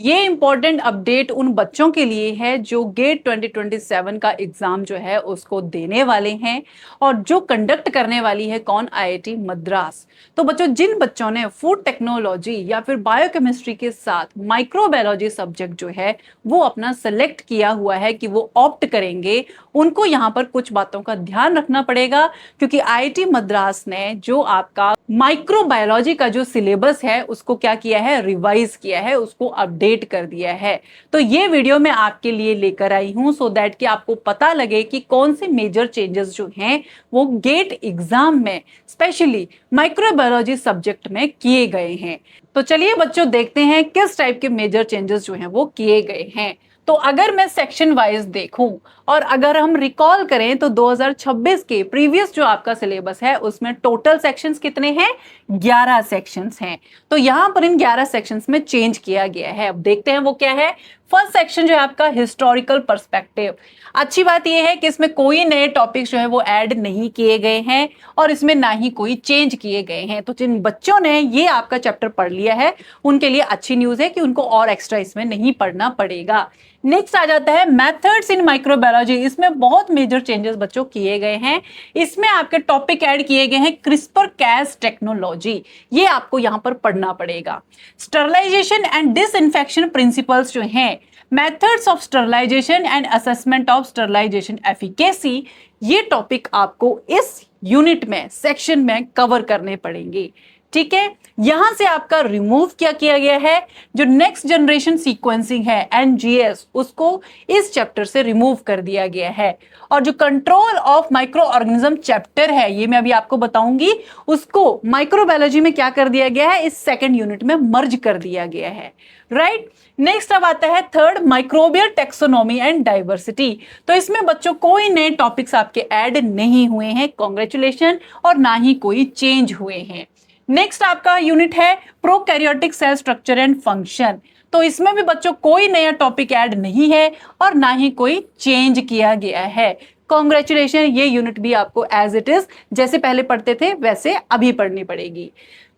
ये important update उन बच्चों के लिए है जो गेट 2027 का एग्जाम जो है उसको देने वाले हैं और जो कंडक्ट करने वाली है कौन, आईआईटी मद्रास। तो बच्चों, जिन बच्चों ने फूड टेक्नोलॉजी या फिर बायोकेमिस्ट्री के साथ माइक्रोबायोलॉजी सब्जेक्ट जो है वो अपना सेलेक्ट किया हुआ है कि वो ऑप्ट करेंगे, उनको यहाँ पर कुछ बातों का ध्यान रखना पड़ेगा, क्योंकि आईआईटी मद्रास ने जो आपका माइक्रोबायोलॉजी का जो सिलेबस है उसको क्या किया है, रिवाइज किया है, उसको अपडेट कर दिया है। तो ये वीडियो मैं आपके लिए लेकर आई हूं सो दैट कि आपको पता लगे कि कौन से मेजर चेंजेस जो हैं वो गेट एग्जाम में स्पेशली माइक्रोबायोलॉजी सब्जेक्ट में किए गए हैं। तो चलिए बच्चों, देखते हैं किस टाइप के मेजर चेंजेस जो हैं वो किए गए हैं। तो अगर मैं सेक्शन वाइज देखूं और अगर हम रिकॉल करें तो 2026 के प्रीवियस जो आपका सिलेबस है उसमें टोटल सेक्शंस कितने हैं, 11 सेक्शंस हैं। तो यहां पर इन 11 सेक्शंस में चेंज किया गया है। अब देखते हैं वो क्या है। फर्स्ट सेक्शन जो है आपका हिस्टोरिकल पर्सपेक्टिव। अच्छी बात यह है कि इसमें कोई नए टॉपिक्स जो है वो ऐड नहीं किए गए हैं और इसमें ना ही कोई चेंज किए गए हैं। तो जिन बच्चों ने ये आपका चैप्टर पढ़ लिया है उनके लिए अच्छी न्यूज है कि उनको और एक्स्ट्रा इसमें नहीं पढ़ना पड़ेगा। नेक्स्ट आ जाता है मेथड्स इन माइक्रोबायोलॉजी। इसमें बहुत मेजर चेंजेस बच्चों किए गए हैं। इसमें आपके टॉपिक ऐड किए गए हैं क्रिस्पर कैस टेक्नोलॉजी, ये आपको यहां पर पढ़ना पड़ेगा। स्टरलाइजेशन एंड डिसइंफेक्शन प्रिंसिपल्स जो हैं, methods of sterilisation and assessment of sterilisation efficacy, ये टॉपिक आपको इस यूनिट में सेक्शन में कवर करने पड़ेंगे। ठीक है, यहां से आपका रिमूव क्या किया गया है, जो नेक्स्ट जनरेशन सीक्वेंसिंग है एनजीएस, उसको इस चैप्टर से रिमूव कर दिया गया है। और जो control of micro organism chapter है, ये मैं अभी आपको बताऊंगी, उसको माइक्रोबायोलॉजी में क्या कर दिया गया है, इस सेकंड यूनिट में मर्ज कर दिया गया है। राइट, नेक्स्ट अब आता है third, microbial taxonomy and diversity. तो इसमें बच्चों कोई नए टॉपिक्स आपके ऐड नहीं हुए हैं, कॉन्ग्रेचुलेशन, और ना ही कोई चेंज हुए हैं। नेक्स्ट आपका यूनिट है prokaryotic cell structure and function. तो इसमें भी बच्चों कोई नया टॉपिक ऐड नहीं है और ना ही कोई चेंज किया गया है। कॉन्ग्रेचुलेशन, ये यूनिट भी आपको एज इट इज जैसे पहले पढ़ते थे वैसे अभी पढ़नी पड़ेगी।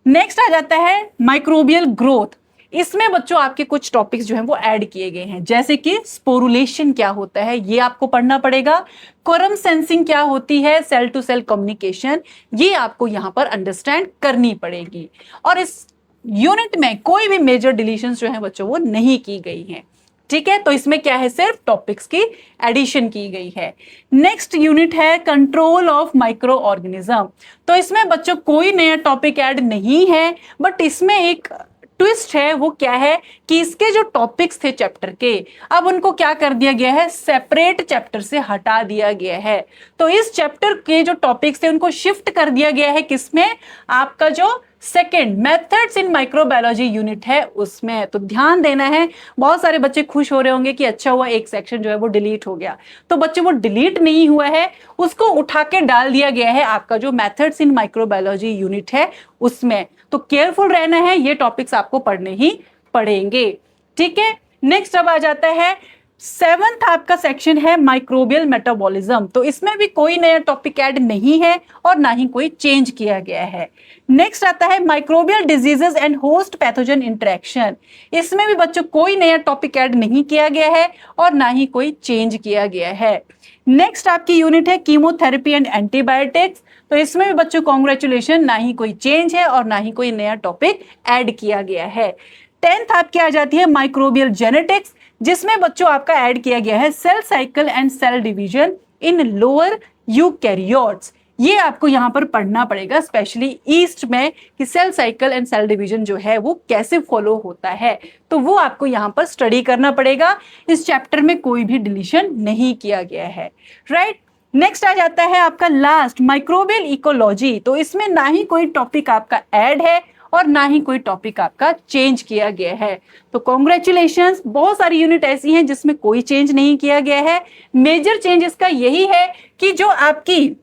नेक्स्ट आ जाता है माइक्रोबियल ग्रोथ। इसमें बच्चों आपके कुछ टॉपिक्स जो हैं वो ऐड किए गए हैं, जैसे कि स्पोरुलेशन क्या होता है ये आपको पढ़ना पड़ेगा, क्वरम सेंसिंग क्या होती है, सेल टू सेल कम्युनिकेशन, ये आपको यहां पर अंडरस्टैंड करनी पड़ेगी। और इस यूनिट में कोई भी मेजर डिलीशंस जो हैं बच्चों वो नहीं की गई हैं। ठीक है, तो इसमें क्या है, सिर्फ टॉपिक्स की एडिशन की गई है। नेक्स्ट यूनिट है कंट्रोल ऑफ माइक्रो ऑर्गेनिज्म। तो इसमें बच्चों कोई नया टॉपिक ऐड नहीं है, बट इसमें एक ट्विस्ट है। वो क्या है कि इसके जो टॉपिक्स थे चैप्टर के, अब उनको क्या कर दिया गया है, सेपरेट चैप्टर से हटा दिया गया है। तो इस चैप्टर के जो टॉपिक्स थे उनको शिफ्ट कर दिया गया है किसमें, आपका जो second methods in microbiology unit है उसमें। तो ध्यान देना है, बहुत सारे बच्चे खुश हो रहे होंगे कि अच्छा हुआ एक सेक्शन जो है वो डिलीट हो गया। तो बच्चे वो डिलीट नहीं हुआ है, उसको उठा के डाल दिया गया है आपका जो मेथड्स इन माइक्रोबायोलॉजी यूनिट है उसमें। तो केयरफुल रहना है, ये टॉपिक्स आपको पढ़ने ही पड़ेंगे। ठीक है, नेक्स्ट अब आ जाता है सेवंथ आपका सेक्शन है माइक्रोबियल मेटाबॉलिज्म। तो इसमें भी कोई नया टॉपिक ऐड नहीं है और ना ही कोई चेंज किया गया है। नेक्स्ट आता है microbial diseases and host pathogen interaction. इसमें भी बच्चों कोई नया टॉपिक ऐड नहीं किया गया है और ना ही कोई चेंज किया गया है। नेक्स्ट आपकी यूनिट है कीमोथेरेपी एंड एंटीबायोटिक्स। तो इसमें भी बच्चों कॉन्ग्रेचुलेशन, ना ही कोई चेंज है और ना ही कोई नया टॉपिक ऐड किया गया है। 10th आपकी आ जाती है माइक्रोबियल जेनेटिक्स, जिसमें बच्चों आपका ऐड किया गया है cell cycle and cell division in lower eukaryotes. ये आपको यहां पर पढ़ना पड़ेगा, स्पेशली ईस्ट में, कि cell cycle and cell division जो है वो कैसे फॉलो होता है। तो वो आपको यहां पर स्टडी करना पड़ेगा। इस चैप्टर में कोई भी डिलीशन नहीं किया गया है। राइट, नेक्स्ट आ जाता है आपका लास्ट माइक्रोबियल इकोलॉजी। तो इसमें ना ही कोई टॉपिक आपका ऐड है और ना ही कोई टॉपिक आपका चेंज किया गया है। तो कॉन्ग्रेचुलेशंस, बहुत सारी यूनिट ऐसी हैं जिसमें कोई चेंज नहीं किया गया है। मेजर चेंज इसका यही है कि जो आपकी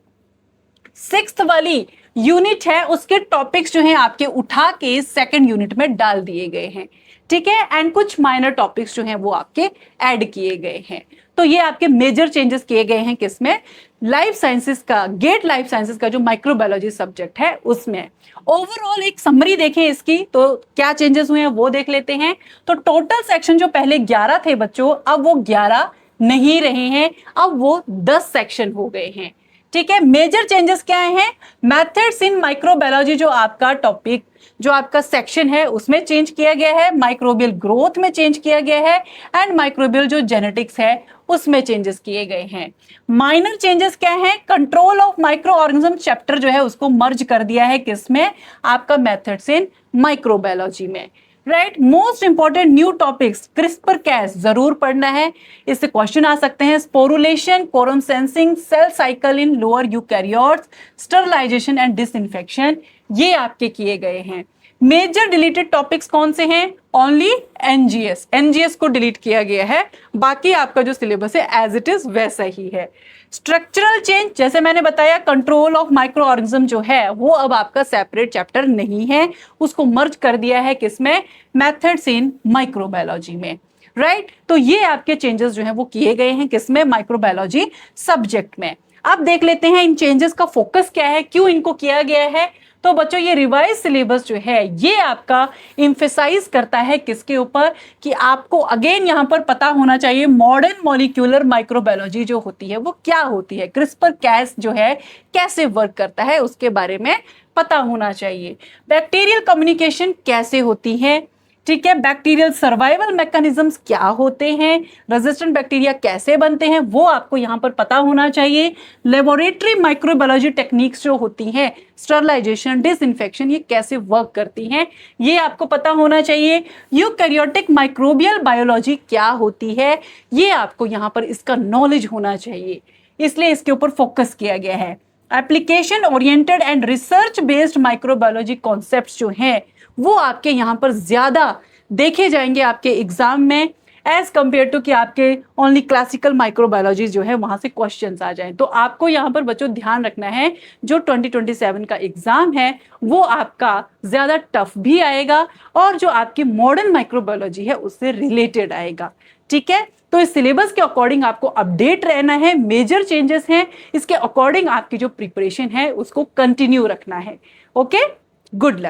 6th वाली यूनिट है उसके टॉपिक्स जो हैं आपके उठा के सेकंड यूनिट में डाल दिए गए हैं। ठीक है, एंड कुछ माइनर टॉपिक्स जो हैं वो आपके ऐड किए गए हैं। तो ये आपके मेजर चेंजेस किए गए हैं किसमें, लाइफ साइंसेस का, गेट लाइफ साइंसेस का जो माइक्रोबायोलॉजी सब्जेक्ट है उसमें। ओवरऑल एक समरी देखें इसकी, तो क्या चेंजेस हुए हैं वो देख लेते हैं। तो टोटल सेक्शन जो पहले 11 थे बच्चों, अब वो 11 नहीं रहे हैं, अब वो 10 सेक्शन हो गए हैं। ठीक है, मेजर चेंजेस क्या हैं, मेथड्स इन माइक्रोबायोलॉजी जो आपका टॉपिक, जो आपका सेक्शन है उसमें चेंज किया गया है, माइक्रोबियल ग्रोथ में चेंज किया गया है, एंड माइक्रोबियल जो जेनेटिक्स है उसमें चेंजेस किए गए हैं। माइनर चेंजेस क्या है, control of micro organism chapter जो है उसको मर्ज कर दिया है किसमें, आपका मेथड्स इन माइक्रोबायोलॉजी में। Right, most important new topics, CRISPR Cas जरूर पढ़ना है, इससे क्वेश्चन आ सकते हैं। Sporulation, quorum sensing, cell cycle in lower eukaryotes, sterilisation and disinfection, ये आपके किए गए हैं। मेजर डिलीटेड टॉपिक्स कौन से हैं, ओनली एनजीएस, एनजीएस को डिलीट किया गया है, बाकी आपका जो सिलेबस है एज इट इज वैसा ही है। स्ट्रक्चरल चेंज, जैसे मैंने बताया, कंट्रोल ऑफ माइक्रो ऑर्गेनिज्म जो है वो अब आपका सेपरेट चैप्टर नहीं है, उसको मर्ज कर दिया है किसमें, मेथड्स इन माइक्रोबायोलॉजी में। राइट, तो ये आपके चेंजेस जो है वो किए गए हैं किसमें, माइक्रोबायोलॉजी सब्जेक्ट में। अब देख लेते हैं इन चेंजेस का फोकस क्या है, क्यों इनको किया गया है। तो बच्चों ये रिवाइज सिलेबस जो है ये आपका इंफेसाइज करता है किसके ऊपर, कि आपको अगेन यहां पर पता होना चाहिए मॉडर्न मॉलिक्यूलर माइक्रोबायोलॉजी जो होती है वो क्या होती है, क्रिस्पर कैस जो है कैसे वर्क करता है उसके बारे में पता होना चाहिए। बैक्टीरियल कम्युनिकेशन कैसे होती है, ठीक है, बैक्टीरियल सर्वाइवल मैकेनिज्म्स क्या होते हैं, रेजिस्टेंट बैक्टीरिया कैसे बनते हैं वो आपको यहां पर पता होना चाहिए। लेबोरेटरी माइक्रोबायोलॉजी टेक्निक्स जो होती हैं, स्टरलाइजेशन, डिसइंफेक्शन, ये कैसे वर्क करती हैं ये आपको पता होना चाहिए। यूकैरियोटिक माइक्रोबियल बायोलॉजी क्या होती है ये आपको यहां पर इसका नॉलेज होना चाहिए, इसलिए इसके ऊपर फोकस किया गया है। Application oriented and research based microbiology concepts जो हैं वो आपके यहाँ पर ज्यादा देखे जाएंगे आपके एग्जाम में, एज कंपेयर टू कि आपके ओनली क्लासिकल माइक्रोबायोलॉजी जो है वहां से क्वेश्चंस आ जाएं। तो आपको यहाँ पर बच्चों ध्यान रखना है जो 2027 का एग्जाम है वो आपका ज्यादा टफ भी आएगा और जो आपकी मॉडर्न माइक्रोबायोलॉजी है उससे रिलेटेड आएगा। ठीक है, तो इस सिलेबस के अकॉर्डिंग आपको अपडेट रहना है, मेजर चेंजेस हैं इसके अकॉर्डिंग आपकी जो प्रिपरेशन है उसको कंटिन्यू रखना है। Okay, good luck.